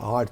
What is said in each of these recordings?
8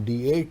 D8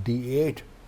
D8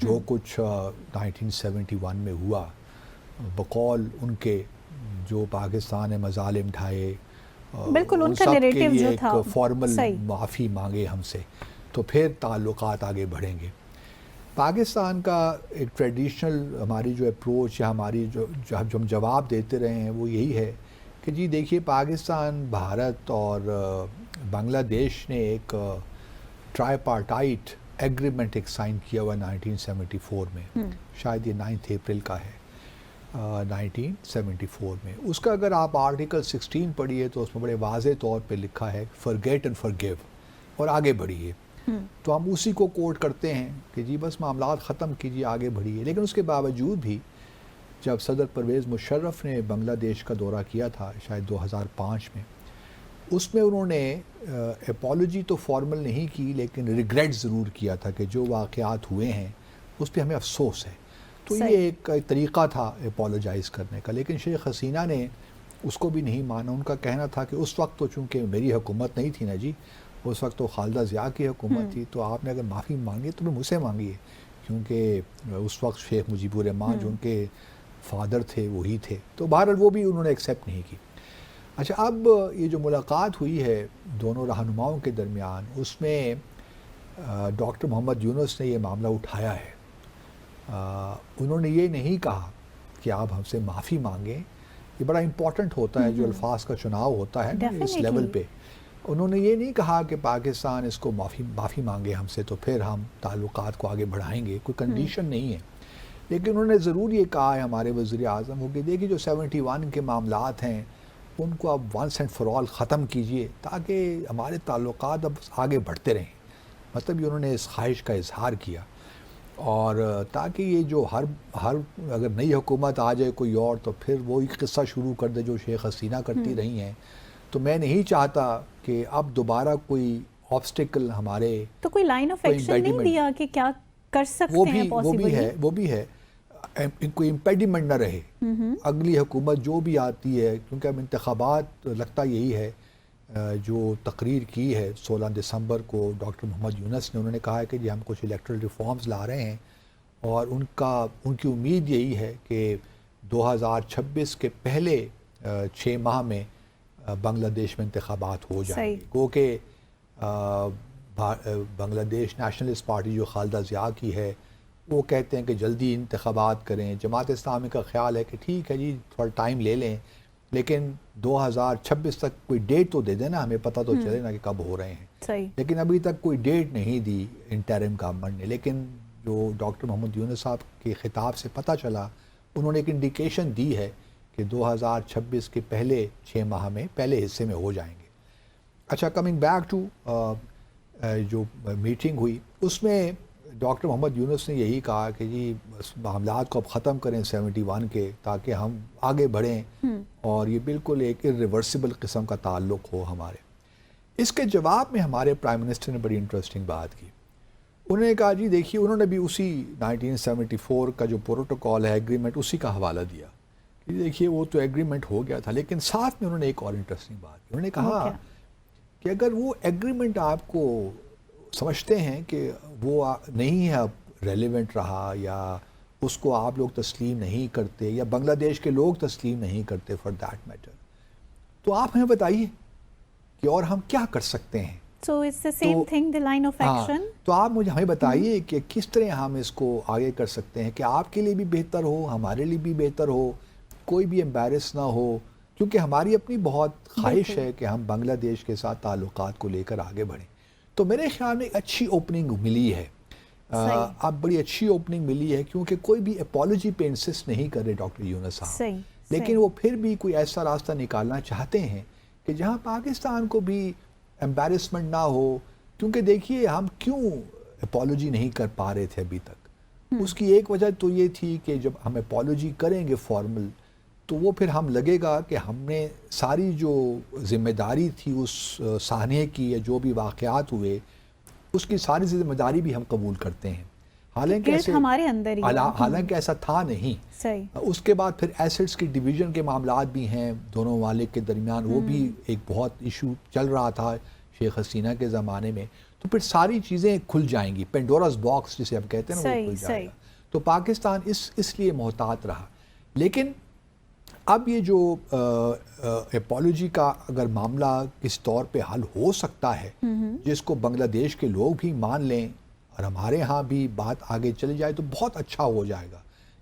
جو کچھ 1971 میں ہوا بقول ان کے جو پاکستان نے مظالم ڈھائے بالکل ان کا سب کے نیریٹو لیے جو ایک تھا فارمل صحیح معافی مانگے ہم سے تو پھر تعلقات آگے بڑھیں گے. پاکستان کا ایک ٹریڈیشنل ہماری جو اپروچ یا ہماری جو ہم جواب دیتے رہے ہیں وہ یہی ہے کہ جی دیکھیے پاکستان بھارت اور بنگلہ دیش نے ایک ٹرائی پارٹائٹ ایگریمنٹ ایک سائن کیا ہوا 1974 میں, شاید یہ 9 اپریل کا ہے 1974 میں. اس کا اگر آپ آرٹیکل 16 پڑھیے تو اس میں بڑے واضح طور پہ لکھا ہے forget and forgive اور آگے بڑھیے. تو ہم اسی کو کوٹ کرتے ہیں کہ جی بس معاملات ختم کیجیے آگے بڑھیے. لیکن اس کے باوجود بھی جب صدر پرویز مشرف نے بنگلہ دیش کا دورہ کیا تھا شاید 2005 میں, اس میں انہوں نے اپالوجی تو فارمل نہیں کی لیکن ریگریٹ ضرور کیا تھا کہ جو واقعات ہوئے ہیں اس پہ ہمیں افسوس ہے. تو یہ ایک طریقہ تھا اپالوجائز کرنے کا. لیکن شیخ حسینہ نے اس کو بھی نہیں مانا. ان کا کہنا تھا کہ اس وقت تو چونکہ میری حکومت نہیں تھی نا جی, اس وقت تو خالدہ ضیاء کی حکومت تھی, تو آپ نے اگر معافی مانگی تو پھر مجھ سے مانگیے, کیونکہ اس وقت شیخ مجیب الرحمان جو ان کے فادر تھے وہی تھے. تو بہرحال وہ بھی انہوں نے ایکسیپٹ نہیں کی. اچھا, اب یہ جو ملاقات ہوئی ہے دونوں رہنماؤں کے درمیان, اس میں ڈاکٹر محمد یونس نے یہ معاملہ اٹھایا ہے. انہوں نے یہ نہیں کہا کہ آپ ہم سے معافی مانگیں. یہ بڑا امپورٹنٹ ہوتا ہے جو الفاظ کا چناؤ ہوتا ہے نا اس لیول پہ. انہوں نے یہ نہیں کہا کہ پاکستان اس کو معافی مانگے ہم سے تو پھر ہم تعلقات کو آگے بڑھائیں گے, کوئی کنڈیشن نہیں ہے. لیکن انہوں نے ضرور یہ کہا ہے ہمارے وزیر اعظم کو کہ دیکھیے جو 71 کے معاملات ہیں ان کو اب ونس اینڈ فار آل ختم کیجئے تاکہ ہمارے تعلقات اب آگے بڑھتے رہیں. مطلب یہ انہوں نے اس خواہش کا اظہار کیا, اور تاکہ یہ جو ہر اگر نئی حکومت آ جائے کوئی اور تو پھر وہی قصہ شروع کر دے جو شیخ حسینہ کرتی رہی ہیں. تو میں نہیں چاہتا کہ اب دوبارہ کوئی آبسٹیکل ہمارے تو کوئی لائن آف ایکشن نہیں دیا کہ کیا کر سکتے ہیں پاسبلی. وہ بھی ہے کوئی امپیڈیمنٹ نہ رہے اگلی حکومت جو بھی آتی ہے, کیونکہ اب انتخابات لگتا یہی ہے. جو تقریر کی ہے 16 دسمبر کو ڈاکٹر محمد یونس نے, انہوں نے کہا ہے کہ جی ہم کچھ الیکٹرل ریفارمز لا رہے ہیں اور ان کی امید یہی ہے کہ 2026 کے پہلے 6 ماہ میں بنگلہ دیش میں انتخابات ہو جائیں گے. کیونکہ بنگلہ دیش نیشنلسٹ پارٹی جو خالدہ ضیاء کی ہے وہ کہتے ہیں کہ جلدی انتخابات کریں. جماعت اسلامی کا خیال ہے کہ ٹھیک ہے جی تھوڑا ٹائم لے لیں لیکن 2026 تک کوئی ڈیٹ تو دے دیں نا, ہمیں پتہ تو چلے نا کہ کب ہو رہے ہیں. لیکن ابھی تک کوئی ڈیٹ نہیں دی انٹرم گورنمنٹ نے. لیکن جو ڈاکٹر محمد یونس صاحب کے خطاب سے پتہ چلا, انہوں نے ایک انڈیکیشن دی ہے کہ 2026 کے پہلے 6 ماہ میں پہلے حصے میں ہو جائیں گے. اچھا, کمنگ بیک ٹو جو میٹنگ ہوئی اس میں ڈاکٹر محمد یونس نے یہی کہا کہ جی معاملات کو اب ختم کریں 71 کے تاکہ ہم آگے بڑھیں اور یہ بالکل ایک ریورسیبل قسم کا تعلق ہو ہمارے. اس کے جواب میں ہمارے پرائم منسٹر نے بڑی انٹرسٹنگ بات کی. انہوں نے کہا جی دیکھیے, انہوں نے بھی اسی 1974 کا جو پروٹوکول ہے ایگریمنٹ اسی کا حوالہ دیا کہ دیکھیے وہ تو ایگریمنٹ ہو گیا تھا. لیکن ساتھ میں انہوں نے ایک اور انٹرسٹنگ بات کی. انہوں نے کہا کہ اگر وہ ایگریمنٹ آپ کو سمجھتے ہیں کہ وہ نہیں ہے اب ریلیونٹ رہا یا اس کو آپ لوگ تسلیم نہیں کرتے یا بنگلہ دیش کے لوگ تسلیم نہیں کرتے فار دیٹ میٹر, تو آپ ہمیں بتائیے کہ اور ہم کیا کر سکتے ہیں. So it's the same thing, the line of action. تو آپ ہمیں بتائیے کہ کس طرح ہم اس کو آگے کر سکتے ہیں کہ آپ کے لیے بھی بہتر ہو, ہمارے لیے بھی بہتر ہو, کوئی بھی امبیرس نہ ہو, کیونکہ ہماری اپنی بہت خواہش ہے کہ ہم بنگلہ دیش کے ساتھ تعلقات کو لے کر آگے بڑھیں. تو میرے خیال میں ایک اچھی اوپننگ ملی ہے, اب بڑی اچھی اوپننگ ملی ہے کیونکہ کوئی بھی اپالوجی پہ انسسٹ نہیں کر رہے ڈاکٹر یونس صاحب, لیکن وہ پھر بھی کوئی ایسا راستہ نکالنا چاہتے ہیں کہ جہاں پاکستان کو بھی امبیرسمنٹ نہ ہو. کیونکہ دیکھیے ہم کیوں اپالوجی نہیں کر پا رہے تھے ابھی تک, اس کی ایک وجہ تو یہ تھی کہ جب ہم اپالوجی کریں گے فارمل تو وہ پھر ہم لگے گا کہ ہم نے ساری جو ذمہ داری تھی اس سانحے کی یا جو بھی واقعات ہوئے اس کی ساری ذمہ داری بھی ہم قبول کرتے ہیں, حالانکہ ایسا تھا نہیں. اس کے بعد پھر ایسٹس کی ڈویژن کے معاملات بھی ہیں دونوں ممالک کے درمیان, وہ بھی ایک بہت ایشو چل رہا تھا شیخ حسینہ کے زمانے میں. تو پھر ساری چیزیں کھل جائیں گی، پینڈوراز باکس جسے ہم کہتے ہیں نا، وہ کھل جائے گا. تو پاکستان اس لیے محتاط رہا. لیکن اب یہ جو اپالوجی کا اگر معاملہ کس طور پہ حل ہو سکتا ہے جس کو بنگلہ دیش کے لوگ بھی مان لیں اور ہمارے ہاں بھی بات آگے چلی جائے تو بہت اچھا ہو جائے گا.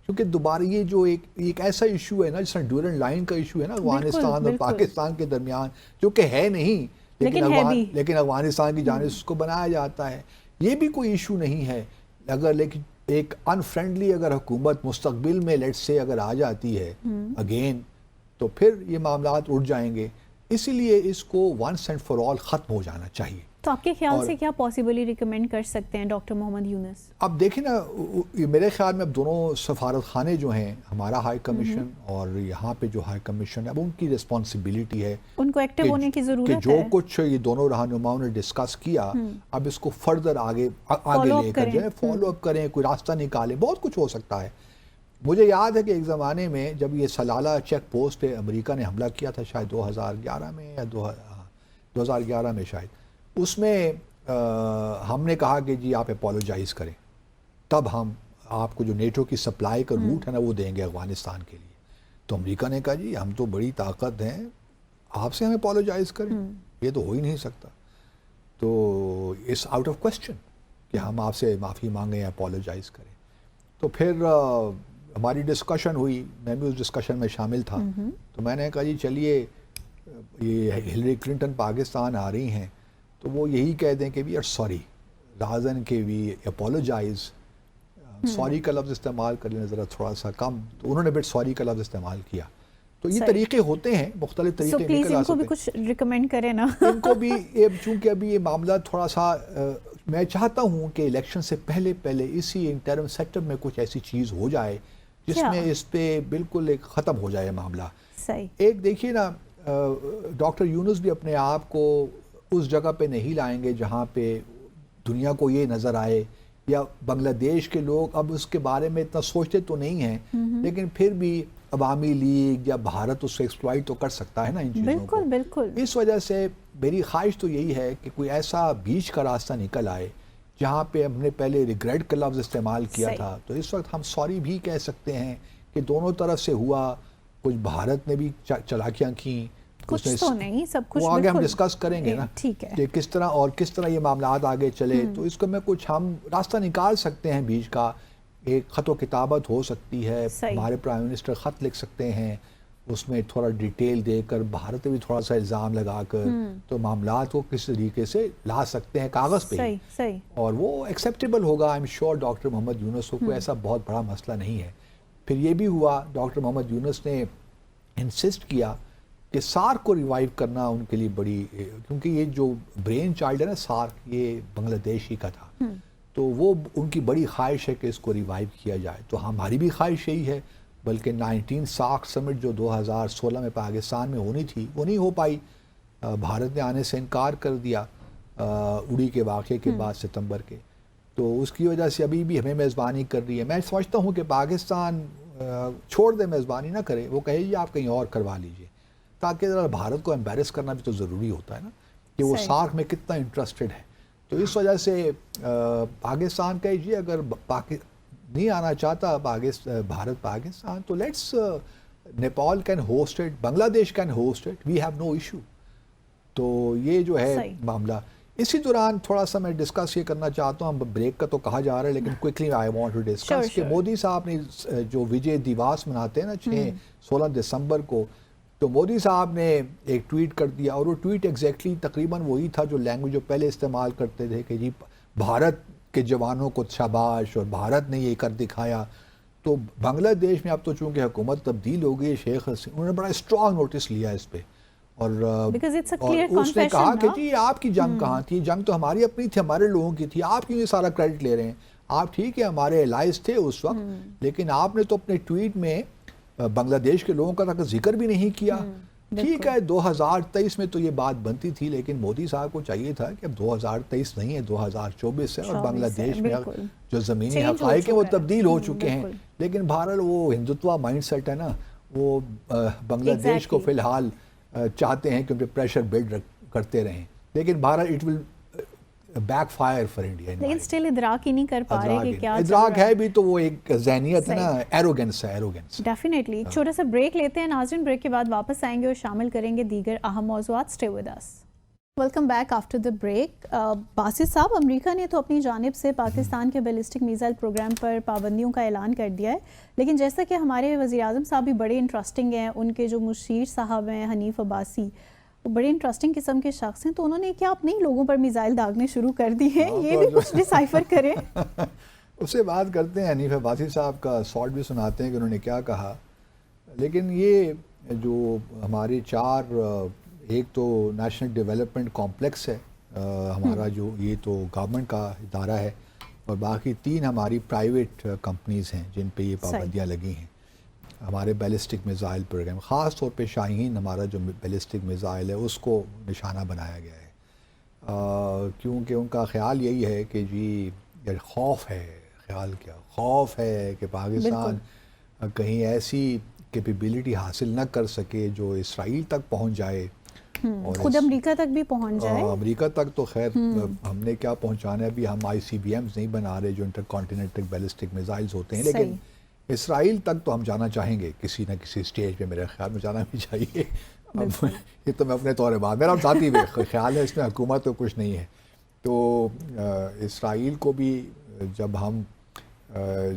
کیونکہ دوبارہ یہ جو ایک ایسا ایشو ہے نا، جس طرح ڈیورنٹ لائن کا ایشو ہے نا افغانستان اور پاکستان کے درمیان، جو کہ ہے نہیں لیکن افغانستان کی جانب اس کو بنایا جاتا ہے. یہ بھی کوئی ایشو نہیں ہے. اگر لیکن ایک انفرینڈلی اگر حکومت مستقبل میں لیٹ سے اگر آ جاتی ہے اگین، تو پھر یہ معاملات اٹھ جائیں گے. اسی لیے اس کو ونس اینڈ فار آل ختم ہو جانا چاہیے. تو آپ کے خیال سے کیا پاسبلی ریکمینڈ کر سکتے ہیں ڈاکٹر محمد یونس؟ اب دیکھیں نا، میرے خیال میں اب دونوں سفارت خانے جو ہیں، ہمارا ہائی کمیشن اور یہاں پہ جو ہائی کمیشن ہے، اب ان کی رسپانسبلٹی ہے، ان کو ایکٹیو ہونے کی ضرورت ہے ہے. جو کچھ یہ دونوں رہنماؤں نے ڈسکس کیا، اب اس کو فردر آگے لے کر جائیں، فالو اپ کریں، کوئی راستہ نکالیں. بہت کچھ ہو سکتا ہے. مجھے یاد ہے کہ ایک زمانے میں جب یہ سلالہ چیک پوسٹ پہ امریکہ نے حملہ کیا تھا، شاید 2011 میں یا 2011 میں شاید، اس میں ہم نے کہا کہ جی آپ اپولوجائز کریں، تب ہم آپ کو جو نیٹو کی سپلائی کا روٹ ہے نا وہ دیں گے افغانستان کے لیے. تو امریکہ نے کہا جی ہم تو بڑی طاقت ہیں، آپ سے ہم اپولوجائز کریں، یہ تو ہو ہی نہیں سکتا. تو اٹس آؤٹ آف کوسچن کہ ہم آپ سے معافی مانگیں، اپولوجائز کریں. تو پھر ہماری ڈسکشن ہوئی، میں بھی اس ڈسکشن میں شامل تھا. تو میں نے کہا جی چلیے، یہ ہلری کلنٹن پاکستان آ رہی ہیں تو وہ یہی کہہ دیں کہ وی آر سوری، رازن کہ وی اپولوجائز. سوری کا لفظ استعمال کر لیں ذرا تھوڑا سا کم، تو انہوں نے بٹ سوری کا لفظ استعمال کیا. تو یہ طریقے ہوتے ہیں، مختلف طریقے نکل آ سکتے ہیں. ان کو بھی کچھ ریکمینڈ کریں نا. ان کو بھی، چونکہ ابھی یہ معاملہ تھوڑا سا، میں چاہتا ہوں کہ الیکشن سے پہلے اسی انٹرم سیکٹر میں کچھ ایسی چیز ہو جائے جس میں اس پہ بالکل ایک ختم ہو جائے معاملہ. ایک دیکھیے نا، ڈاکٹر یونس بھی اپنے آپ کو اس جگہ پہ نہیں لائیں گے جہاں پہ دنیا کو یہ نظر آئے، یا بنگلہ دیش کے لوگ اب اس کے بارے میں اتنا سوچتے تو نہیں ہیں، لیکن پھر بھی عوامی لیگ یا بھارت اس سے ایکسپلائٹ تو کر سکتا ہے نا ان چیزوں کو. بالکل. اس وجہ سے میری خواہش تو یہی ہے کہ کوئی ایسا بیچ کا راستہ نکل آئے جہاں پہ ہم نے پہلے ریگریٹ کا لفظ استعمال کیا تھا، تو اس وقت ہم سوری بھی کہہ سکتے ہیں کہ دونوں طرف سے ہوا. کچھ بھارت نے بھی چالاکیاں کیں، کچھ تو نہیں، سب کچھ. وہ آگے ہم ڈسکس کریں گے نا کہ کس طرح یہ معاملات آگے چلے. تو اس کو میں کچھ ہم راستہ نکال سکتے ہیں بیچ کا. ایک خط و کتابت ہو سکتی ہے، ہمارے پرائم منسٹر خط لکھ سکتے ہیں، اس میں تھوڑا ڈیٹیل دے کر، بھارت بھی تھوڑا سا الزام لگا کر، تو معاملات کو کس طریقے سے لا سکتے ہیں کاغذ پہ، اور وہ ایکسیپٹیبل ہوگا. آئی ایم شیور ڈاکٹر محمد یونس کو کوئی ایسا بہت بڑا مسئلہ نہیں ہے. پھر یہ بھی ہوا، ڈاکٹر محمد یونس نے انسسٹ کیا کہ سارک کو ریوائیو کرنا ان کے لیے بڑی، کیونکہ یہ جو برین چائلڈ ہے نا سارک، یہ بنگلہ دیش ہی کا تھا، تو وہ ان کی بڑی خواہش ہے کہ اس کو ریوائیو کیا جائے. تو ہماری بھی خواہش یہی ہے. بلکہ 19 سارک سمٹ جو 2016 میں پاکستان میں ہونی تھی وہ نہیں ہو پائی. بھارت نے آنے سے انکار کر دیا اڑی کے واقعے کے بعد ستمبر کے. تو اس کی وجہ سے ابھی بھی ہمیں میزبانی کر رہی ہے. میں سمجھتا ہوں کہ پاکستان چھوڑ دے، میزبانی نہ کرے، وہ کہے جی آپ کہیں اور کروا لیجئے، تاکہ ذرا بھارت کو ایمبیرس کرنا بھی تو ضروری ہوتا ہے نا کہ وہ سارک میں کتنا انٹرسٹڈ ہے. تو اس وجہ سے پاکستان کہے جی اگر نہیں آنا چاہتا بھارت پاکستان، تو let's Nepal can host it, Bangladesh can host it, we have no issue. تو یہ جو ہے معاملہ. اسی دوران تھوڑا سا میں ڈسکس یہ کرنا چاہتا ہوں، بریک کا تو کہا جا رہا ہے لیکن quickly I want to discuss کہ مودی صاحب نے جو وجے دیواس مناتے ہیں نا 16 دسمبر کو، تو مودی صاحب نے ایک ٹویٹ کر دیا، اور وہ ٹویٹ ایگزیکٹلی تقریباً وہی تھا جو لینگویج جو پہلے استعمال کرتے تھے کہ جی بھارت کے جوانوں کو شاباش اور بھارت نے یہ کر دکھایا. تو بنگلہ دیش میں اب تو چونکہ حکومت تبدیل ہو گئی، شیخ حسین انہوں نے بڑا اسٹرانگ نوٹس لیا اس پہ، اور اس نے کہا کہ جی آپ کی جنگ کہاں تھی، جنگ تو ہماری اپنی تھی، ہمارے لوگوں کی تھی، آپ کیوں یہ سارا کریڈٹ لے رہے ہیں؟ آپ ٹھیک ہے ہمارے الائز تھے اس وقت، لیکن آپ نے تو اپنے ٹویٹ میں بنگلہ دیش کے لوگوں کا ذکر بھی نہیں کیا. ٹھیک ہے 2023 میں تو یہ بات بنتی تھی، لیکن مودی صاحب کو چاہیے تھا کہ اب 2023 نہیں ہے، 2024 ہے، اور بنگلہ دیش میں جو زمینی حقائق ہیں وہ تبدیل ہو چکے ہیں. لیکن بہرحال وہ ہندوتوا مائنڈ سیٹ ہے نا، وہ بنگلہ دیش کو فی الحال چاہتے ہیں کہ ان پہ پریشر بلڈ کرتے رہیں. لیکن بہرحال بیک فائر فار انڈیا. لیکن اسٹل ادراک ہی نہیں کر پا رہے کہ کیا ادراک ہے بھی تو وہ ایک ذہنیت ہے نا, ایروگنس ہے, ایروگنس. ڈیفینیٹلی. ایک چھوٹا سا بریک لیتے ہیں ناظرین, بریک کے بعد واپس آئیں گے اور شامل کریں گے دیگر اہم موضوعات. Stay with us. Welcome back after the break. Basit صاحب, امریکہ نے تو اپنی جانب سے پاکستان کے بیلسٹک میزائل پروگرام پر پابندیوں کا اعلان کر دیا ہے, لیکن جیسا کہ ہمارے وزیر اعظم صاحب بھی بڑے انٹرسٹنگ ہیں, ان کے جو مشیر صاحب ہیں حنیف عباسی, وہ بڑے انٹرسٹنگ قسم کے شخص ہیں, تو انہوں نے کیا اپنے ہی لوگوں پر میزائل داغنے شروع کر دی ہیں, یہ بھی کچھ ڈسائفر کریں. اس سے بات کرتے ہیں, حنیف عباسی صاحب کا سالٹ بھی سناتے ہیں کہ انہوں نے کیا کہا. لیکن یہ جو ہماری چار, ایک تو نیشنل ڈیولپمنٹ کمپلیکس ہے ہمارا, جو یہ تو گورنمنٹ کا ادارہ ہے, اور باقی 3 ہماری پرائیویٹ کمپنیز ہیں جن پہ یہ پابندیاں لگی ہیں. ہمارے بیلسٹک میزائل پروگرام, خاص طور پہ شاہین ہمارا جو بیلسٹک میزائل ہے اس کو نشانہ بنایا گیا ہے, کیونکہ ان کا خیال یہی ہے کہ جی خوف ہے, خیال کیا خوف ہے کہ پاکستان کہیں ایسی کیپیبلٹی حاصل نہ کر سکے جو اسرائیل تک پہنچ جائے, اور خود امریکہ تک بھی پہنچ جائے. امریکہ تک تو خیر ہم نے کیا پہنچانا ہے, ابھی ہم ICBMs نہیں بنا رہے جو انٹر کانٹیننٹل بیلسٹک میزائلز ہوتے ہیں, لیکن اسرائیل تک تو ہم جانا چاہیں گے کسی نہ کسی سٹیج پہ, میرے خیال میں جانا بھی چاہیے. یہ تو میں اپنے طور بات, میرا ذاتی خیال ہے, اس میں حکومت تو کچھ نہیں ہے. تو اسرائیل کو بھی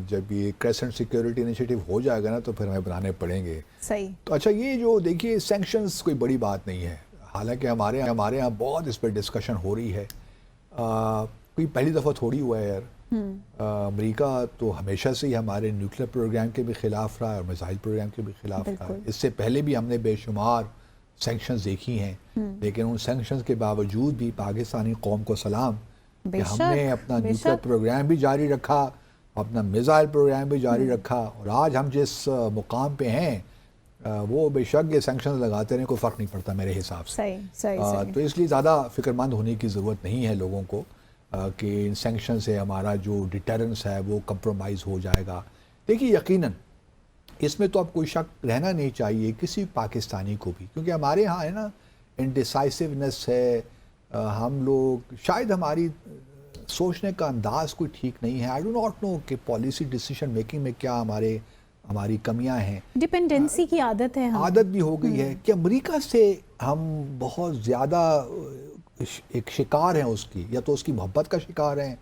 جب یہ کریسنٹ سیکیورٹی انیشیٹو ہو جائے گا نا, تو پھر ہمیں بنانے پڑیں گے. صحیح. تو اچھا, یہ جو دیکھیے سینکشنز کوئی بڑی بات نہیں ہے, حالانکہ ہمارے یہاں بہت اس پہ ڈسکشن ہو رہی ہے. کوئی پہلی دفعہ تھوڑی ہوا ہے یار. امریکہ تو ہمیشہ سے ہی ہمارے نیوکلیر پروگرام کے بھی خلاف رہا ہے اور میزائل پروگرام کے بھی خلاف رہا ہے. اس سے پہلے بھی ہم نے بے شمار سینکشنز دیکھی ہیں, لیکن ان سینکشنز کے باوجود بھی پاکستانی قوم کو سلام کہ ہم نے اپنا نیوکلیر پروگرام بھی جاری رکھا, اپنا میزائل پروگرام بھی جاری رکھا, اور آج ہم جس مقام پہ ہیں وہ بے شک یہ سینکشنز لگاتے رہیں, کوئی فرق نہیں پڑتا میرے حساب سے. تو اس لیے زیادہ فکر مند ہونے کی ضرورت نہیں ہے لوگوں کو کہ ان سینکشن سے ہمارا جو ڈیٹرنس ہے وہ کمپرومائز ہو جائے گا. دیکھیے یقیناً اس میں تو اب کوئی شک رہنا نہیں چاہیے کسی پاکستانی کو بھی, کیونکہ ہمارے ہاں ہے نا انڈیسائسونیس ہے, ہم لوگ شاید ہماری سوچنے کا انداز کوئی ٹھیک نہیں ہے. آئی ڈو ناٹ نو کہ پالیسی ڈیسیشن میکنگ میں کیا ہماری کمیاں ہیں. ڈپینڈنسی کی عادت ہے, عادت بھی ہو گئی ہے کہ امریکہ سے ہم بہت زیادہ ایک شکار ہیں اس کی, یا تو اس کی محبت کا شکار ہیں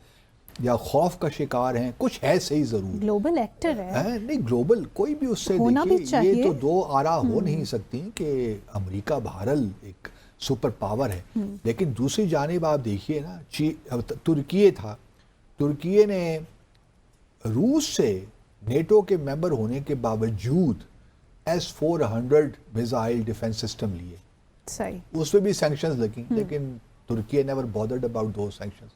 یا خوف کا شکار ہیں, کچھ ہے صحیح ضرور. گلوبل ایکٹر ہے. نہیں گلوبل کوئی بھی اس سے دیکھیے, یہ تو دو آرا ہو نہیں سکتی کہ امریکہ بہرحال ایک سپر پاور ہے, لیکن دوسری جانب آپ دیکھیے نا, ترکیے نے روس سے نیٹو کے ممبر ہونے کے باوجود S-400 میزائل ڈیفنس سسٹم لیے. صحیح. اس پہ بھی سینکشنز لگیں, لیکن ترکیے never bothered about those sanctions.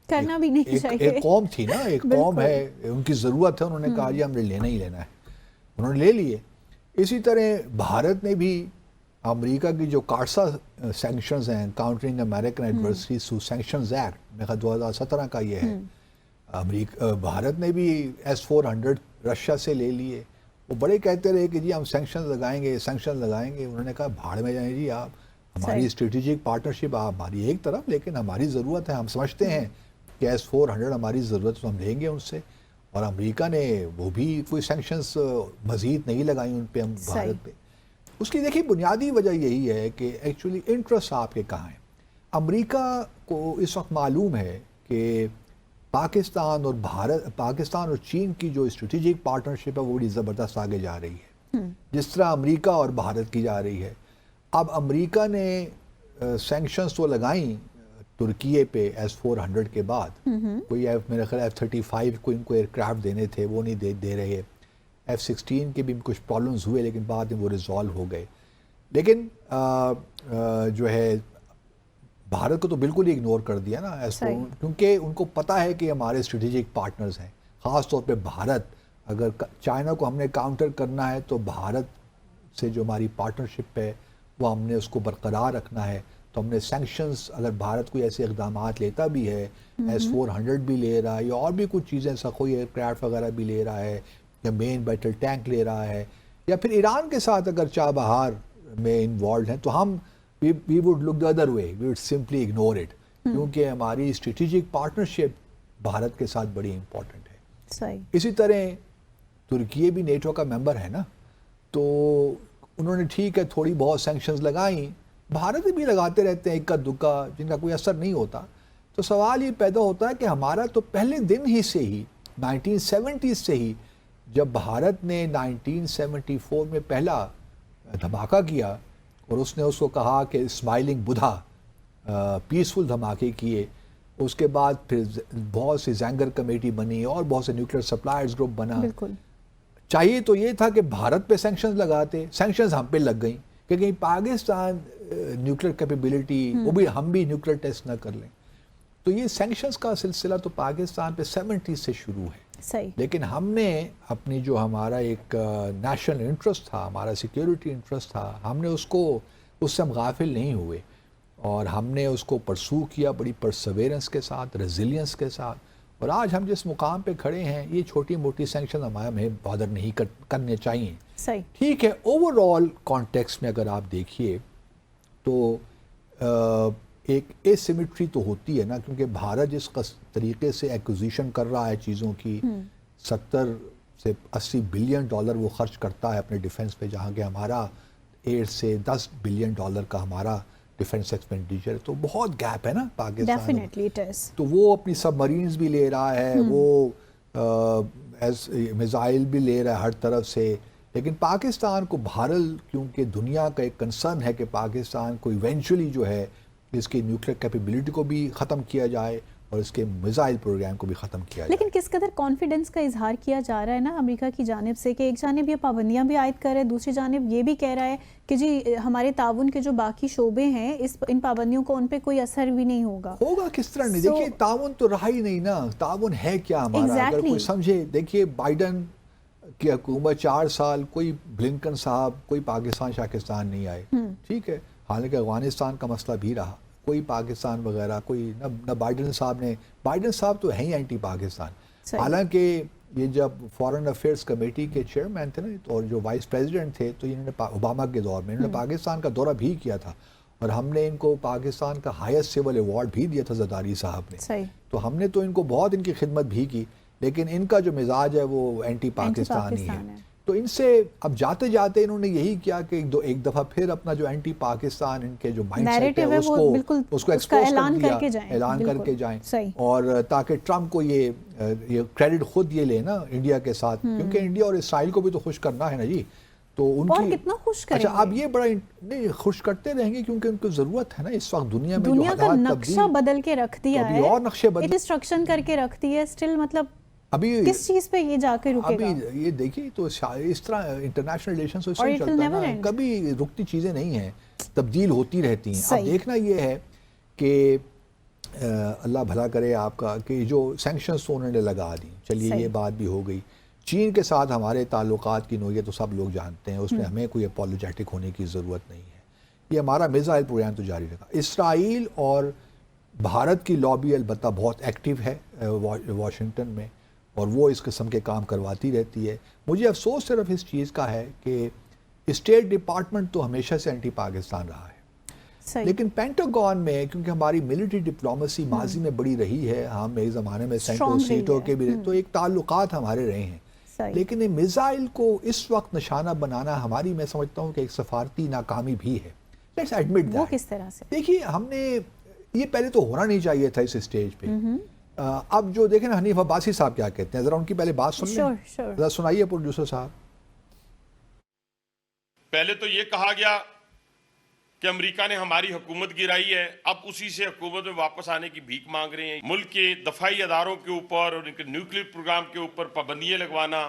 کرنا بھی نہیں چاہیے. ایک قوم تھی نا, ایک قوم ہے, ان کی ضرورت ہے, انہوں نے کہا جی ہم نے لینا ہی لینا ہے, انہوں نے لے لیے. اسی طرح بھارت نے بھی امریکہ کی جو کارسا سینکشنز ہیں, countering American adversaries to sanctions act, میرے خیال 2017 کا یہ ہے, بھارت نے بھی S-400 رشیا سے لے لیے. وہ بڑے کہتے رہے کہ جی ہم سینکشن لگائیں گے. انہوں نے کہا بھاڑ میں جائیں جی, آپ ہماری اسٹریٹجک پارٹنرشپ آپ ہماری ایک طرف, لیکن ہماری ضرورت ہے, ہم سمجھتے ہیں کہ S-400 ہماری ضرورت تو ہم لیں گے ان سے. اور امریکہ نے وہ بھی کوئی سینکشنز مزید نہیں لگائیں ان پہ, ہم بھارت پہ. اس کی دیکھیے بنیادی وجہ یہی ہے کہ ایکچولی انٹرسٹ آپ کے کہاں ہیں. امریکہ کو اس وقت معلوم ہے کہ پاکستان اور چین کی جو اسٹریٹجک پارٹنرشپ ہے وہ بڑی زبردست آگے جا رہی ہے, جس طرح امریکہ اور بھارت کی جا رہی ہے. اب امریکہ نے سینکشنز تو لگائیں ترکیے پہ S-400 کے بعد, کوئی میرے خیال F-35 کو ان کو ایئرکرافٹ دینے تھے, وہ نہیں دے رہے. F-16 کے بھی کچھ پرابلمز ہوئے, لیکن بعد میں وہ ریزالو ہو گئے. لیکن جو ہے بھارت کو تو بالکل ہی اگنور کر دیا نا, کیونکہ ان کو پتہ ہے کہ ہمارے اسٹریٹجک پارٹنرز ہیں, خاص طور پہ بھارت. اگر چائنا کو ہم نے کاؤنٹر کرنا ہے تو بھارت سے جو ہماری پارٹنرشپ ہے وہ ہم نے اس کو برقرار رکھنا ہے. تو ہم نے سینکشنز, اگر بھارت کوئی ایسے اقدامات لیتا بھی ہے, S-400 بھی لے رہا ہے یا اور بھی کچھ چیزیں, سخوئی ایئر کرافٹ وغیرہ بھی لے رہا ہے, یا مین بیٹل ٹینک لے رہا ہے, یا پھر ایران کے ساتھ اگر چابہار میں انوالوڈ ہیں, تو ہم we would look the other way, we would simply ignore it. کیونکہ ہماری اسٹریٹجک پارٹنرشپ بھارت کے ساتھ بڑی امپورٹنٹ ہے. صحیح. اسی طرح ترکی بھی نیٹو کا ممبر ہے نا, تو انہوں نے ٹھیک ہے تھوڑی بہت سینکشنز لگائیں, بھارت بھی لگاتے رہتے ہیں اکا دکا جن کا کوئی اثر نہیں ہوتا. تو سوال یہ پیدا ہوتا ہے کہ ہمارا تو پہلے دن ہی سے ہی 1970s سے ہی, جب بھارت نے 1974 میں پہلا دھماکہ کیا اور اس نے اس کو کہا کہ اسمائلنگ بدھا, پیسفل دھماکے کیے, اس کے بعد پھر بہت سی زینگر کمیٹی بنی اور بہت سے نیوکلیر سپلائرز گروپ بنا. بالکل. چاہیے تو یہ تھا کہ بھارت پہ سینکشنز لگاتے, سینکشنز ہم پہ لگ گئیں کہ کہیں پاکستان نیوکلیر کیپیبلٹی وہ بھی ہم بھی نیوکلیر ٹیسٹ نہ کر لیں. تو یہ سینکشنز کا سلسلہ تو پاکستان پہ 70s سے شروع ہے. صحیح. لیکن ہم نے اپنی جو ہمارا ایک نیشنل انٹرسٹ تھا, ہمارا سیکیورٹی انٹرسٹ تھا, ہم نے اس سے ہم غافل نہیں ہوئے اور ہم نے اس کو پرسو کیا بڑی پرسویرنس کے ساتھ, ریزیلینس کے ساتھ. اور آج ہم جس مقام پہ کھڑے ہیں, یہ چھوٹی موٹی سینکشن ہمیں بادر نہیں کرنے چاہیے. صحیح. ٹھیک ہے, اوور آل کانٹیکسٹ میں اگر آپ دیکھیے تو ایک اے سیمیٹری تو ہوتی ہے نا, کیونکہ بھارت جس طریقے سے ایکوزیشن کر رہا ہے چیزوں کی, 70 سے 80 بلین ڈالر وہ خرچ کرتا ہے اپنے ڈیفنس پہ, جہاں کہ ہمارا 8 سے 10 بلین ڈالر کا ہمارا ڈیفنس ایکسپینڈیچر, تو بہت گیپ ہے نا پاکستان. Definitely it is. تو وہ اپنی سب مرینز بھی لے رہا ہے, وہ میزائل بھی لے رہا ہے ہر طرف سے, لیکن پاکستان کو بھارت کیونکہ دنیا کا ایک کنسرن ہے کہ پاکستان کو ایونچولی جو ہے اس کی نیوکلیر کیپیبلٹی کو بھی ختم کیا جائے اور اس کے میزائل پروگرام کو بھی ختم کیا جائے. لیکن کس قدر کانفیڈنس کا اظہار کیا جا رہا ہے نا امریکہ کی جانب سے, کہ ایک جانب یہ پابندیاں بھی عائد کر رہا ہے, دوسری جانب یہ بھی کہہ رہا ہے کہ جی ہمارے تعاون کے جو باقی شعبے ہیں ان پابندیوں کو ان پہ کوئی اثر بھی نہیں ہوگا. ہوگا کس طرح نہیں, دیکھیے تعاون تو رہا ہی نہیں نا, تعاون ہے کیا ہمارا اگر کوئی سمجھے. دیکھیے بائیڈن کی حکومت 4 سال, کوئی بلنکن صاحب کوئی پاکستان نہیں آئے, ٹھیک ہے, حالانکہ افغانستان کا مسئلہ بھی رہا, کوئی پاکستان وغیرہ کوئی نہ بائیڈن صاحب تو ہیں ہی اینٹی پاکستان. حالانکہ یہ جب فارن افیئرس کمیٹی کے چیئرمین تھے نا اور جو وائس پریزیڈنٹ تھے, تو انہوں نے اوباما کے دور میں انہوں نے پاکستان کا دورہ بھی کیا تھا اور ہم نے ان کو پاکستان کا ہائیسٹ سول ایوارڈ بھی دیا تھا زرداری صاحب نے. تو ہم نے تو ان کو بہت ان کی خدمت بھی کی, لیکن ان کا جو مزاج ہے وہ اینٹی پاکستانی ہے. تو ان سے اب جاتے جاتے انہوں نے یہی کیا کہ ایک دفعہ پھر اپنا جو اینٹی پاکستان ان کے جو مائنڈ سیٹ ہے اس کو ایکسپوز کر دیا, اعلان کر کے جائیں, اور تاکہ ٹرمپ کو یہ کریڈٹ خود یہ لے نا انڈیا کے ساتھ, کیونکہ انڈیا اور اسرائیل کو بھی تو خوش کرنا ہے نا جی. تو ان کی کتنا خوش کریں گے. اچھا اب یہ بڑا نہیں خوش کرتے رہیں گے کیونکہ ان کو ضرورت ہے نا اس وقت دنیا میں, دنیا کا نقشہ بدل کے رکھ دیا ہے, اور نقشے بدل ڈسٹرکشن کر کے رکھ دی ہے. اسٹل مطلب ابھی کس چیز پہ یہ جا کے رکے گا. ابھی یہ دیکھیے تو اس طرح انٹرنیشنل ریلیشنز اس سے چلتا ہے نا, کبھی رکتی چیزیں نہیں ہیں, تبدیل ہوتی رہتی ہیں. اب دیکھنا یہ ہے کہ اللہ بھلا کرے آپ کا کہ جو سینکشنز تو انہوں نے لگا دی, چلیے یہ بات بھی ہو گئی. چین کے ساتھ ہمارے تعلقات کی نوعیت تو سب لوگ جانتے ہیں, اس میں ہمیں کوئی اپولوجیٹک ہونے کی ضرورت نہیں ہے. یہ ہمارا میزائل پروگرام تو جاری رکھا. اسرائیل اور بھارت کی لابی البتہ بہت ایکٹیو ہے واشنگٹن میں, اور وہ اس قسم کے کام کرواتی رہتی ہے. مجھے افسوس صرف اس چیز کا ہے کہ اسٹیٹ ڈپارٹمنٹ تو ہمیشہ سے اینٹی پاکستان رہا ہے, لیکن پینٹاگون میں کیونکہ ہماری ملٹری ڈپلومیسی ماضی میں بڑی رہی ہے, ہم ایک زمانے میں سینٹرل سیٹوں کے بھی تو ایک تعلقات ہمارے رہے ہیں. لیکن یہ میزائل کو اس وقت نشانہ بنانا ہماری, میں سمجھتا ہوں کہ ایک سفارتی ناکامی بھی ہے. Let's admit that. وہ کس طرح سے؟ دیکھیے ہم نے یہ پہلے تو ہونا نہیں چاہیے تھا اس اسٹیج پہ. اب جو دیکھیں نا حنیف عباسی صاحب کیا کہتے ہیں, ذرا ان کی پہلے بات سن لیں, ذرا سنائیے پروڈیوسر صاحب. پہلے تو یہ کہا گیا کہ امریکہ نے ہماری حکومت گرائی ہے, اب اسی سے حکومت میں واپس آنے کی بھیک مانگ رہے ہیں. ملک کے دفاعی اداروں کے اوپر اور ان کے نیوکلیر پروگرام کے اوپر پابندیاں لگوانا,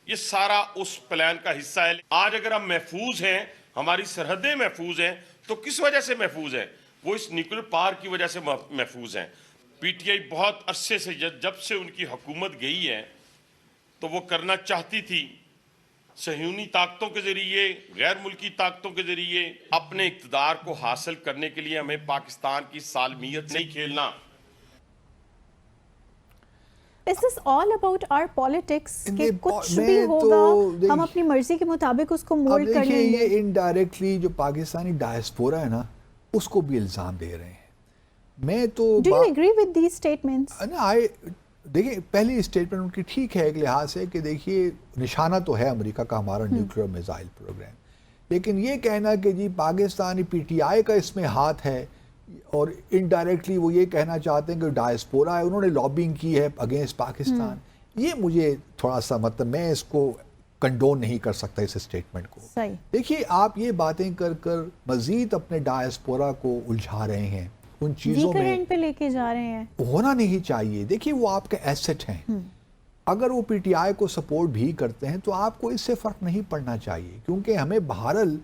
یہ سارا اس پلان کا حصہ ہے. آج اگر ہم محفوظ ہیں, ہماری سرحدیں محفوظ ہیں, تو کس وجہ سے محفوظ ہیں؟ وہ اس نیوکلیر پاور کی وجہ سے محفوظ ہیں. پی ٹی آئی بہت عرصے سے جب سے ان کی حکومت گئی ہے تو وہ کرنا چاہتی تھی صہیونی طاقتوں کے ذریعے, غیر ملکی طاقتوں کے ذریعے اپنے اقتدار کو حاصل کرنے کے لیے ہمیں پاکستان کی سالمیت نہیں کھیلنا. Is this all about our politics کہ کچھ بھی ہوگا ہم اپنی مرضی کے مطابق اس کو مولڈ کر لیں گے؟ یہ انڈائریکٹلی جو پاکستانی ڈائسپورا ہے نا اس کو بھی الزام دے رہے ہیں. میں تو Do you agree with these statements? دیکھیں پہلی اسٹیٹمنٹ ان کی ٹھیک ہے ایک لحاظ سے کہ دیکھیے نشانہ تو ہے امریکہ کا ہمارا نیوکلیئر میزائل پروگرام، لیکن یہ کہنا کہ جی پاکستانی پی ٹی آئی کا اس میں ہاتھ ہے اور انڈائریکٹلی وہ یہ کہنا چاہتے ہیں کہ ڈائسپورا ہے، انہوں نے لابنگ کی ہے اگینسٹ پاکستان، یہ مجھے تھوڑا سا مطلب میں اس کو کنڈون نہیں کر سکتا اس اسٹیٹمنٹ کو. صحیح. دیکھیے آپ یہ باتیں کر کر مزید اپنے ڈائسپورا کو الجھا رہے ہیں، ان چیزوں میں پہ لے کے جا رہے ہیں. ہونا نہیں چاہیے. دیکھیے وہ آپ کے ایسٹ ہیں، اگر وہ پی ٹی آئی کو سپورٹ بھی کرتے ہیں تو آپ کو اس سے فرق نہیں پڑنا چاہیے، کیونکہ ہمیں بہرحال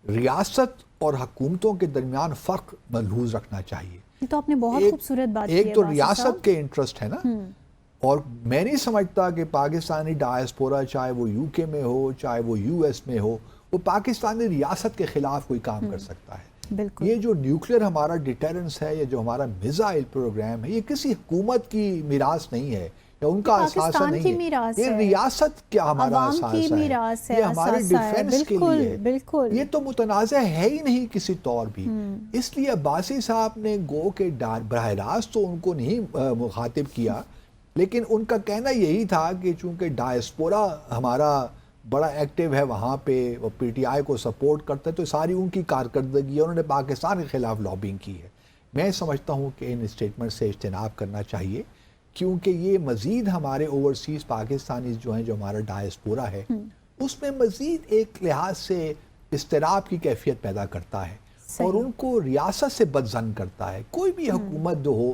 ریاست اور حکومتوں کے درمیان فرق ملحوظ رکھنا چاہیے. یہ تو آپ نے بہت خوبصورت بات کی ہے. ایک تو ریاست کے انٹرسٹ ہے نا، اور میں نہیں سمجھتا کہ پاکستانی ڈائسپورا چاہے وہ یو کے میں ہو چاہے وہ یو ایس میں ہو وہ پاکستانی ریاست کے خلاف کوئی کام کر سکتا ہے. بالکل. یہ جو نیوکلیئر ہمارا ڈیٹرنس ہے، یہ جو ہمارا میزائل پروگرام ہے، یہ کسی حکومت کی میراث نہیں ہے یا ان کا اثاثہ نہیں ہے، یہ ریاست کیا ہمارا اثاثہ ہے، یہ ہمارے ڈیفنس کے لیے ہے. یہ تو متنازع ہے ہی نہیں کسی طور بھی. اس لیے عباسی صاحب نے گو کے براہ راست تو ان کو نہیں مخاطب کیا، لیکن ان کا کہنا یہی تھا کہ چونکہ ڈائسپورا ہمارا بڑا ایکٹیو ہے وہاں پہ، وہ پی ٹی آئی کو سپورٹ کرتا ہے، تو ساری ان کی کارکردگی ہے، انہوں نے پاکستان کے خلاف لابنگ کی ہے. میں سمجھتا ہوں کہ ان اسٹیٹمنٹ سے اجتناب کرنا چاہیے، کیونکہ یہ مزید ہمارے اوورسیز پاکستانی جو ہیں، جو ہمارا ڈائسپورا ہے، اس میں مزید ایک لحاظ سے اضطراب کی کیفیت پیدا کرتا ہے اور ان کو ریاست سے بدظن کرتا ہے. کوئی بھی حکومت جو ہو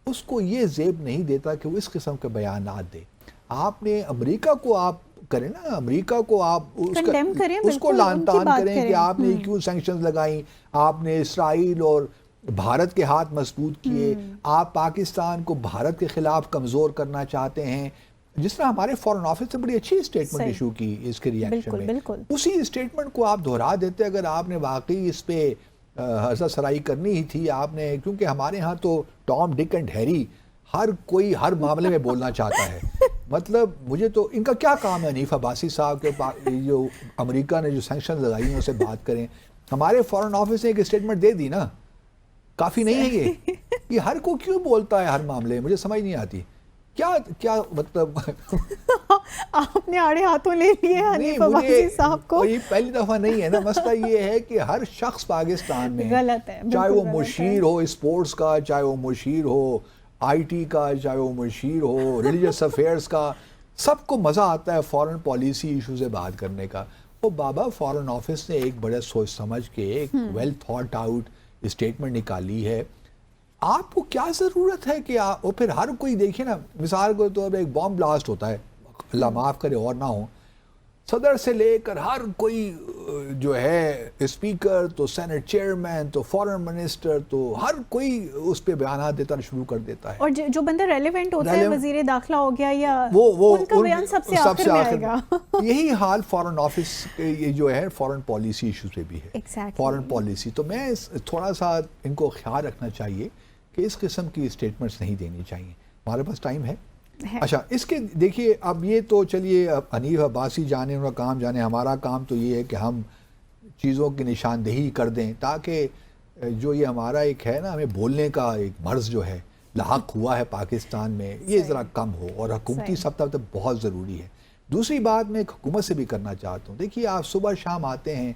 اس کو یہ زیب نہیں دیتا کہ وہ اس قسم کے بیانات دے. آپ نے امریکہ کو آپ کریں نا، امریکہ کو آپ اس کو لان تان کریں کہ آپ نے کیوں سینکشنز لگائیں، آپ نے اسرائیل اور بھارت کے ہاتھ مضبوط کیے، آپ پاکستان کو بھارت کے خلاف کمزور کرنا چاہتے ہیں. جس طرح ہمارے فورن آفس نے بڑی اچھی اسٹیٹمنٹ ایشو کی اس کے ریاکشن میں، اسی اسٹیٹمنٹ کو آپ دہرا دیتے اگر آپ نے واقعی اس پہ حضرت سرائی کرنی ہی تھی. آپ نے، کیونکہ ہمارے ہاں تو ٹام ڈک اینڈ ہیری ہر کوئی ہر معاملے میں بولنا چاہتا ہے. مطلب مجھے تو ان کا کیا کام ہے حنیف عباسی صاحب کے جو امریکہ نے جو سینکشن لگائی ہیں اسے بات کریں. ہمارے فورن آفس نے ایک اسٹیٹمنٹ دے دی نا، کافی نہیں ہے یہ ہر کو کیوں بولتا ہے ہر معاملے میں، مجھے سمجھ نہیں آتی کیا مطلب. آپ نے آڑے ہاتھوں لے لیے حنیف عباسی صاحب کو. یہ پہلی دفعہ نہیں ہے نا. مسئلہ یہ ہے کہ ہر شخص پاکستان میں غلط ہے، چاہے وہ مشیر ہو اسپورٹس کا، چاہے وہ مشیر ہو آئی ٹی کا، چاہے وہ مشیر ہو ریلیجس افیئرس کا، سب کو مزہ آتا ہے فورن پالیسی ایشو سے بات کرنے کا. وہ بابا فورن آفس نے ایک بڑے سوچ سمجھ کے ایک ویل تھاٹ آؤٹ اسٹیٹمنٹ نکالی ہے. آپ کو کیا ضرورت ہے کہ وہ پھر ہر کوئی دیکھے نا، مثال کے طور پہ ایک بام بلاسٹ ہوتا ہے، اللہ معاف کرے اور نہ ہو، صدر سے لے کر ہر کوئی جو ہے اسپیکر تو سینٹ چیئرمین تو فورن منسٹر تو ہر کوئی اس پہ بیانات دیتا شروع کر دیتا ہے. اور جو بندہ ریلیونٹ ہوتا ہے وزیر داخلہ ہو گیا یا ان کا بیان سب سے آخر میں آئے گا. یہی حال فورن آفس یہ جو ہے فورن پالیسی ایشو سے بھی ہے. فورن پالیسی تو میں تھوڑا سا ان کو خیال رکھنا چاہیے کہ اس قسم کی اسٹیٹمنٹس نہیں دینی چاہیے. ہمارے پاس ٹائم ہے. اچھا اس کے دیکھیے اب یہ تو چلیے حنیف عباسی جانے، ان کا کام جانے، ہمارا کام تو یہ ہے کہ ہم چیزوں کی نشاندہی کر دیں تاکہ جو یہ ہمارا ایک ہے نا ہمیں بولنے کا ایک مرض جو ہے لاحق ہوا ہے پاکستان میں، یہ ذرا کم ہو، اور حکومتی سطح تو بہت ضروری ہے. دوسری بات میں ایک حکومت سے بھی کرنا چاہتا ہوں. دیکھیے آپ صبح شام آتے ہیں،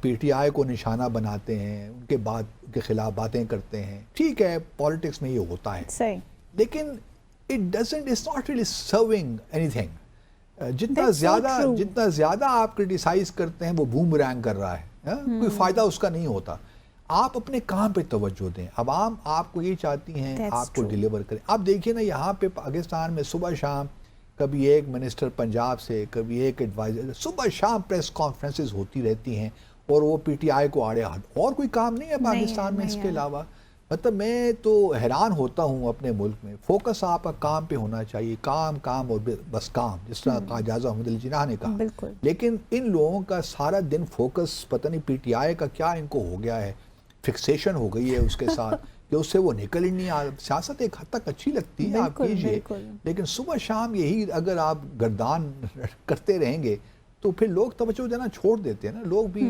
پی ٹی آئی کو نشانہ بناتے ہیں، ان کے کے خلاف باتیں کرتے ہیں، ٹھیک ہے پالیٹکس میں یہ ہوتا ہے، لیکن it's not really serving anything. جتنا زیادہ آپ کرٹیسائز کرتے ہیں وہ بومرینگ کر رہا ہے، کوئی فائدہ اس کا نہیں ہوتا. آپ اپنے کام پہ توجہ دیں. عوام آپ کو یہ چاہتی ہیں آپ کو ڈیلیور کریں. آپ دیکھیے نا یہاں پہ پاکستان میں صبح شام کبھی ایک منسٹر پنجاب سے، کبھی ایک ایڈوائزر، صبح شام پریس کانفرنسز ہوتی رہتی ہیں اور وہ پی ٹی آئی کو آڑے ہاتھ، اور کوئی کام نہیں ہے پاکستان میں اس کے علاوہ. مطلب میں تو حیران ہوتا ہوں اپنے ملک میں. فوکس آپ کا کام پہ ہونا چاہیے، کام اور بس کام، جس طرح قائد محمد علی جناح نے کہا. لیکن ان لوگوں کا سارا دن فوکس پتہ نہیں پی ٹی آئی کا کیا ان کو ہو گیا ہے، فکسیشن ہو گئی ہے اس کے ساتھ کہ اس سے وہ نکل ہی نہیں. سیاست ایک حد تک اچھی لگتی ہے، آپ کیجئے، لیکن صبح شام یہی اگر آپ گردان کرتے رہیں گے تو پھر لوگ توجہ دینا چھوڑ دیتے ہیں نا. لوگ بھی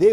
They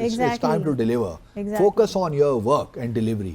It's time to deliver. Focus on your work and delivery.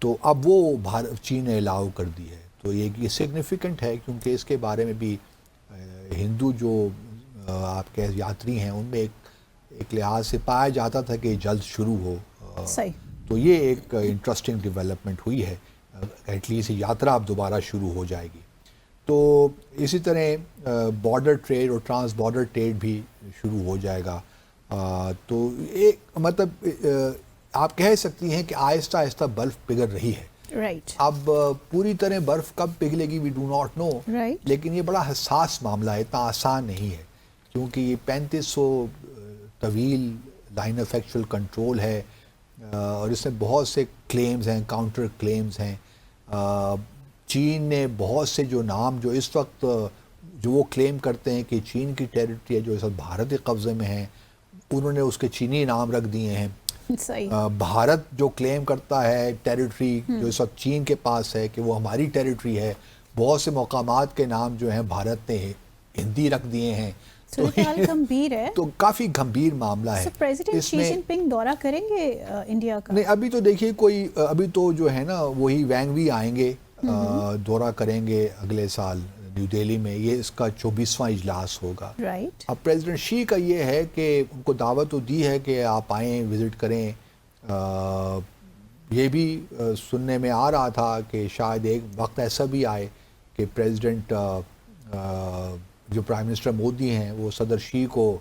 تو اب وہ چین نے الاؤ کر دی ہے. تو یہ سگنیفیکنٹ ہے کیونکہ اس کے بارے میں بھی ہندو جو آپ کے یاتری ہیں ان میں ایک لحاظ سے پایا جاتا تھا کہ جلد شروع ہو. صحیح. تو یہ ایک انٹرسٹنگ ڈیولپمنٹ ہوئی ہے. ایٹ لیسٹ یاترا اب دوبارہ شروع ہو جائے گی. تو اسی طرح بارڈر ٹریڈ اور ٹرانس بارڈر ٹریڈ بھی شروع ہو جائے گا. تو ایک مطلب آپ کہہ سکتی ہیں کہ آہستہ آہستہ برف پگھل رہی ہے. رائٹ. اب پوری طرح برف کب پگھلے گی وی ڈو ناٹ نو. لیکن یہ بڑا حساس معاملہ ہے, اتنا آسان نہیں ہے کیونکہ یہ 3500 طویل لائن آف ایکچوئل کنٹرول ہے اور اس میں بہت سے کلیمز ہیں, کاؤنٹر کلیمز ہیں. چین نے بہت سے جو نام جو اس وقت جو وہ کلیم کرتے ہیں کہ چین کی ٹیریٹری ہے جو اس وقت بھارت کے قبضے میں ہیں, انہوں نے اس کے چینی نام رکھ دیے ہیں. بھارت جو کلیم کرتا ہے ٹیریٹری جو اس وقت چین کے پاس ہے کہ وہ ہماری ٹیریٹری ہے, بہت سے مقامات کے نام جو ہیں بھارت نے ہندی رکھ دیے ہیں. گمبھیر ہے, تو کافی گھمبیر معاملہ ہے. پریزیڈنٹ شی جن پنگ دورہ کریں گے انڈیا کا؟ نہیں, ابھی تو دیکھیے کوئی ابھی تو جو ہے نا وہی وینگ وی آئیں گے, دورہ کریں گے اگلے سال نیو دہلی میں. یہ اس کا 24واں اجلاس ہوگا. اب پریزیڈنٹ شی کا یہ ہے کہ ان کو دعوت تو دی ہے کہ آپ آئیں, وزٹ کریں. یہ بھی سننے میں آ رہا تھا کہ شاید ایک وقت ایسا بھی آئے کہ پریزیڈنٹ جو پرائم منسٹر مودی ہیں وہ صدر شی کو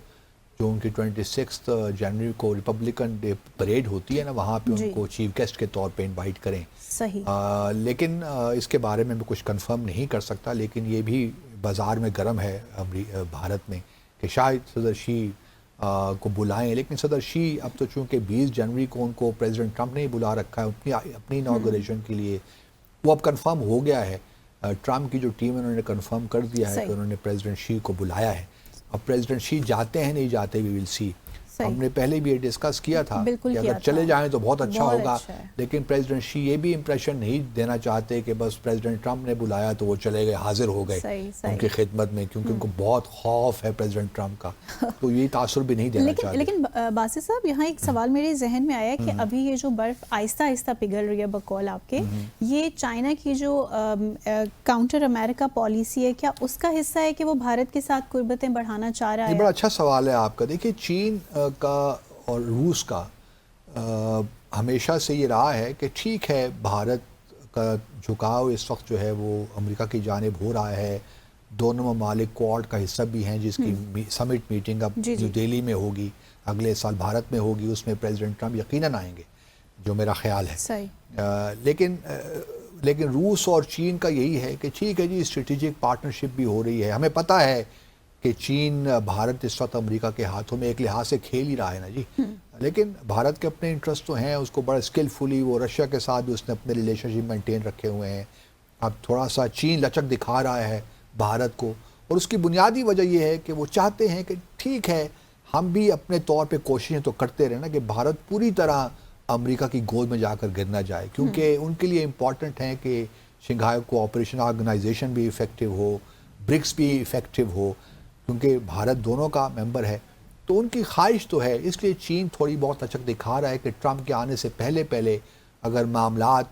جو ان کی 26 جنوری کو ریپبلکن ڈے پریڈ ہوتی ہے نا, وہاں پہ ان کو چیف گیسٹ کے طور پہ انوائٹ کریں. لیکن اس کے بارے میں کچھ کنفرم نہیں کر سکتا, لیکن یہ بھی بازار میں گرم ہے بھارت میں کہ شاید صدر شی کو بلائیں. لیکن صدر شی اب تو چونکہ 20 جنوری کو ان کو پریزیڈنٹ ٹرمپ نے بلا رکھا ہے اپنی اناگوریشن کے لیے, وہ اب کنفرم ہو گیا ہے. ٹرمپ کی جو ٹیم انہوں نے کنفرم کر دیا ہے کہ انہوں نے پریزیڈنٹ شی کو بلایا ہے. اب پریزیڈنٹ شی جاتے ہیں نہیں جاتے وی ول سی. ہم نے پہلے بھی یہ ڈسکس کیا تھا کہ اگر چلے جائیں تو بہت اچھا ہوگا, لیکن پریزیڈنٹ شی یہ بھی امپریشن نہیں دینا چاہتے کہ بس پریزیڈنٹ ٹرمپ نے بلایا تو وہ چلے گئے, حاضر ہو گئے ان کی خدمت میں, کیونکہ ان کو بہت خوف ہے پریزیڈنٹ ٹرمپ کا, تو یہ تاثر بھی نہیں دینا چاہتے. لیکن باسط صاحب یہاں ایک سوال میرے ذہن میں آیا کہ ابھی یہ جو برف آہستہ آہستہ پگھل رہی ہے بقول آپ کے, یہ چائنا کی جو کاؤنٹر امریکہ پالیسی ہے, کیا اس کا حصہ ہے کہ وہ بھارت کے ساتھ قربتیں بڑھانا چاہ رہا ہے؟ یہ بڑا اچھا سوال ہے آپ کا. دیکھیے چین کا اور روس کا ہمیشہ سے یہ رہا ہے کہ ٹھیک ہے بھارت کا جھکاؤ اس وقت جو ہے وہ امریکہ کی جانب ہو رہا ہے. دونوں ممالک کوارڈ کا حصہ بھی ہیں جس کی سمٹ میٹنگ اب نیو دہلی میں ہوگی, اگلے سال بھارت میں ہوگی. اس میں پریزیڈنٹ ٹرمپ یقیناً آئیں گے جو میرا خیال ہے. لیکن روس اور چین کا یہی ہے کہ ٹھیک ہے جی اسٹریٹجک پارٹنرشپ بھی ہو رہی ہے. ہمیں پتہ ہے کہ چین بھارت اس وقت امریکہ کے ہاتھوں میں ایک لحاظ سے کھیل ہی رہا ہے نا جی, لیکن بھارت کے اپنے انٹرسٹ تو ہیں, اس کو بڑا اسکلفلی وہ رشیا کے ساتھ بھی اس نے اپنے ریلیشن شپ مینٹین رکھے ہوئے ہیں. اب تھوڑا سا چین لچک دکھا رہا ہے بھارت کو, اور اس کی بنیادی وجہ یہ ہے کہ وہ چاہتے ہیں کہ ٹھیک ہے ہم بھی اپنے طور پہ کوششیں تو کرتے رہنا کہ بھارت پوری طرح امریکہ کی گود میں جا کر گر نہ جائے, کیونکہ ان کے لیے امپورٹنٹ ہے کہ شنگھائی کوآپریشن آرگنائزیشن بھی ایفیکٹو ہو, برکس بھی ایفیکٹو ہو, کیونکہ بھارت دونوں کا ممبر ہے. تو ان کی خواہش تو ہے, اس لیے چین تھوڑی بہت لچک دکھا رہا ہے کہ ٹرمپ کے آنے سے پہلے اگر معاملات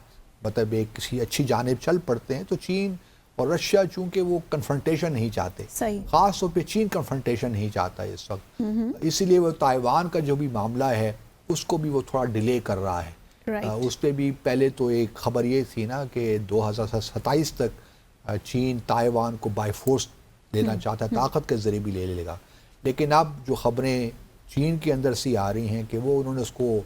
مطلب ایک کسی اچھی جانب چل پڑتے ہیں تو چین اور رشیا چونکہ وہ کنفرنٹیشن نہیں چاہتے, خاص طور پہ چین کنفرنٹیشن نہیں چاہتا ہے اس وقت, اسی لیے وہ تائیوان کا جو بھی معاملہ ہے اس کو بھی وہ تھوڑا ڈیلے کر رہا ہے. اس پہ بھی پہلے تو ایک خبر یہ تھی نا کہ 2027 تک چین تائیوان کو بائی فورس لینا چاہتا ہے, طاقت کے ذریعے بھی لے لے گا. لیکن اب جو خبریں چین کے اندر سے آ رہی ہیں کہ وہ انہوں نے اس کو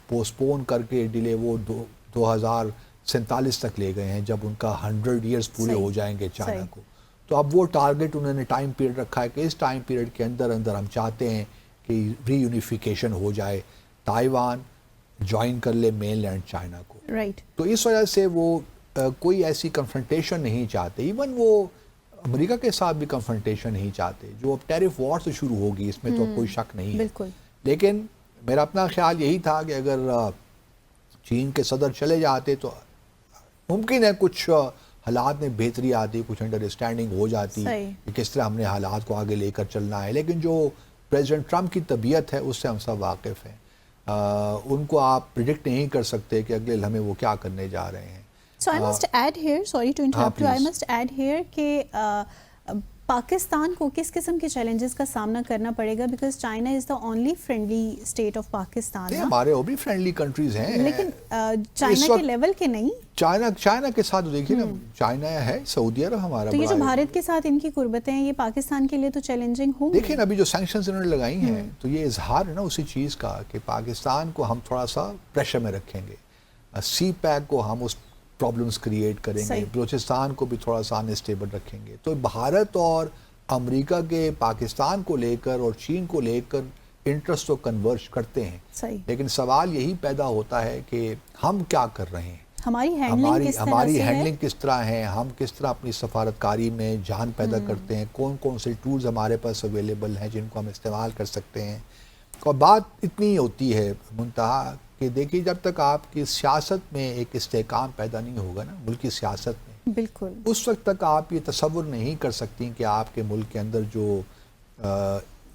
پوسٹ پون کر کے ڈیلے وہ 2047 تک لے گئے ہیں, جب ان کا 100 ایئرز پورے ہو جائیں گے چائنا کو. تو اب وہ ٹارگٹ انہوں نے ٹائم پیریڈ رکھا ہے کہ اس ٹائم پیریڈ کے اندر ہم چاہتے ہیں کہ ری یونیفیکیشن ہو جائے, تائیوان جوائن کر لے مین لینڈ چائنا کو. تو اس وجہ سے وہ کوئی ایسی کنفرنٹیشن نہیں چاہتے. ایون وہ امریکہ کے ساتھ بھی کنفرنٹیشن نہیں چاہتے, جو اب ٹیرف وار سے شروع ہوگی اس میں تو کوئی شک نہیں ہے. لیکن میرا اپنا خیال یہی تھا کہ اگر چین کے صدر چلے جاتے تو ممکن ہے کچھ حالات میں بہتری آتی, کچھ انڈرسٹینڈنگ ہو جاتی کہ کس طرح ہم نے حالات کو آگے لے کر چلنا ہے. لیکن جو پریزیڈنٹ ٹرمپ کی طبیعت ہے اس سے ہم سب واقف ہیں. ان کو آپ پریڈکٹ نہیں کر سکتے کہ اگلے لمحے وہ کیا کرنے جا رہے ہیں. So I must add here, sorry to interrupt you, I please. must add here کہ پاکستان کو کس قسم کے چیلنجز کا سامنا کرنا پڑے گا because China is the only friendly state of Pakistan. ہمارے وہ بھی فرینڈلی کنٹریز ہیں لیکن چائنا کے لیول کے نہیں. چائنا کے ساتھ دیکھیے نا, چائنا ہے, سعودی عرب ہمارا. تو یہ جو بھارت کے ساتھ ان کی قربتیں ہیں یہ پاکستان کے لیے تو چیلنجنگ ہوں. دیکھیں ابھی جو سینکشنز انہوں نے لگائی ہیں تو یہ اظہار ہے نا اسی چیز کا کہ پاکستان کو ہم تھوڑا سا پریشر میں رکھیں گے, سی پیک کو ہم اس پرابلمس کریٹ کریں گے, بلوچستان کو بھی تھوڑا سا انسٹیبل رکھیں گے. تو بھارت اور امریکہ کے پاکستان کو لے کر اور چین کو لے کر انٹرسٹ تو کنورج کرتے ہیں, لیکن سوال یہی پیدا ہوتا ہے کہ ہم کیا کر رہے ہیں, ہماری ہینڈلنگ کس طرح ہے, ہم کس طرح اپنی سفارتکاری میں جان پیدا کرتے ہیں, کون کون سے ٹولز ہمارے پاس اویلیبل ہیں جن کو ہم استعمال کر سکتے ہیں. اور بات اتنی ہوتی ہے منتہا کہ دیکھیے جب تک آپ کی سیاست میں ایک استحکام پیدا نہیں ہوگا نا, ملکی سیاست میں, بالکل اس وقت تک آپ یہ تصور نہیں کر سکتی کہ آپ کے ملک کے اندر جو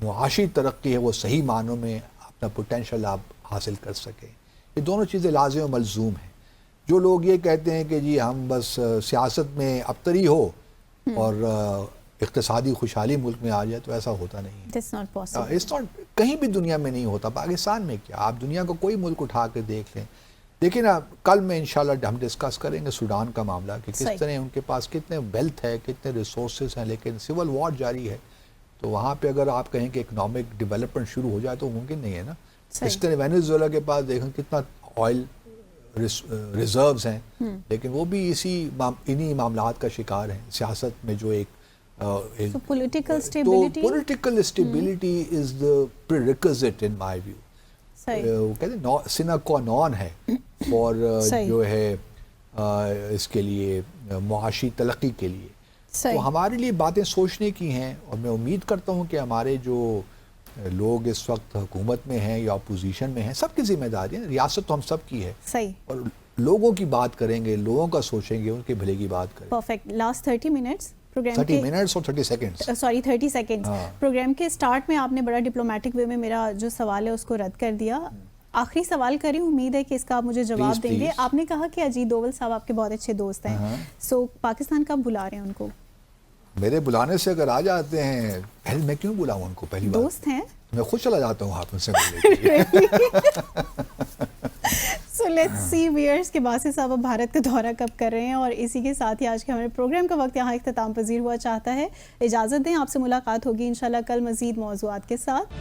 معاشی ترقی ہے وہ صحیح معنوں میں اپنا پوٹینشل آپ حاصل کر سکیں. یہ دونوں چیزیں لازم و ملزوم ہیں. جو لوگ یہ کہتے ہیں کہ جی ہم بس سیاست میں ابتری ہو اور اقتصادی خوشحالی ملک میں آ جائے, تو ایسا ہوتا نہیں. کہیں بھی دنیا میں نہیں ہوتا, پاکستان میں کیا, آپ دنیا کا کوئی ملک اٹھا کے دیکھ لیں. دیکھیں نا کل میں انشاءاللہ ہم ڈسکس کریں گے سوڈان کا معاملہ کہ کس طرح ان کے پاس کتنے ویلتھ ہے, کتنے ریسورسز ہیں, لیکن سول وار جاری ہے. تو وہاں پہ اگر آپ کہیں کہ اکنامک ڈیولپمنٹ شروع ہو جائے تو ممکن نہیں ہے نا. اس طرح وینیزویلا کے پاس دیکھیں کتنا آئل ریزروز ہیں, لیکن وہ بھی انہی معاملات کا شکار ہیں. سیاست میں جو ایک political stability is the prerequisite in my view. وہ کہتے ہیں سینا qua non ہے اور جو ہے اس کے لیے معاشی تلقی کے لیے. تو ہمارے لیے باتیں سوچنے کی ہیں, اور میں امید کرتا ہوں کہ ہمارے جو لوگ اس وقت حکومت میں ہیں یا اپوزیشن میں ہیں, سب کی ذمہ داری ہے, ریاست تو ہم سب کی ہے, اور لوگوں کی بات کریں گے, لوگوں کا سوچیں گے, ان کے بھلے کی بات کریں گے. پرفیکٹ. لاسٹ 30 منٹس 30 منٹس اور 30 سیکنڈز, سوری 30 سیکنڈز. پروگرام کے سٹارٹ میں آپ نے بڑا ڈپلومیٹک وے میں میرا جو سوال ہے اس کو رد کر دیا. آخری سوال کری, امید ہے کہ اس کا آپ مجھے جواب دیں گے. آپ نے کہا کہ اجیت دوول صاحب آپ کے بہت اچھے دوست ہیں, سو پاکستان کب بلا رہے ہیں ان کو؟ میرے بلانے سے اگر آ جاتے ہیں, پہلے میں کیوں بلاؤں ان کو, پہلی بات دوست ہیں, میں خود چلا جاتا ہوں آپ ان سے ملنے. سو لیٹس سی ویئرس کے باسط صاحب اب بھارت کا دورہ کب کر رہے ہیں. اور اسی کے ساتھ ہی آج کے ہمارے پروگرام کا وقت یہاں اختتام پذیر ہوا چاہتا ہے. اجازت دیں, آپ سے ملاقات ہوگی انشاءاللہ کل مزید موضوعات کے ساتھ.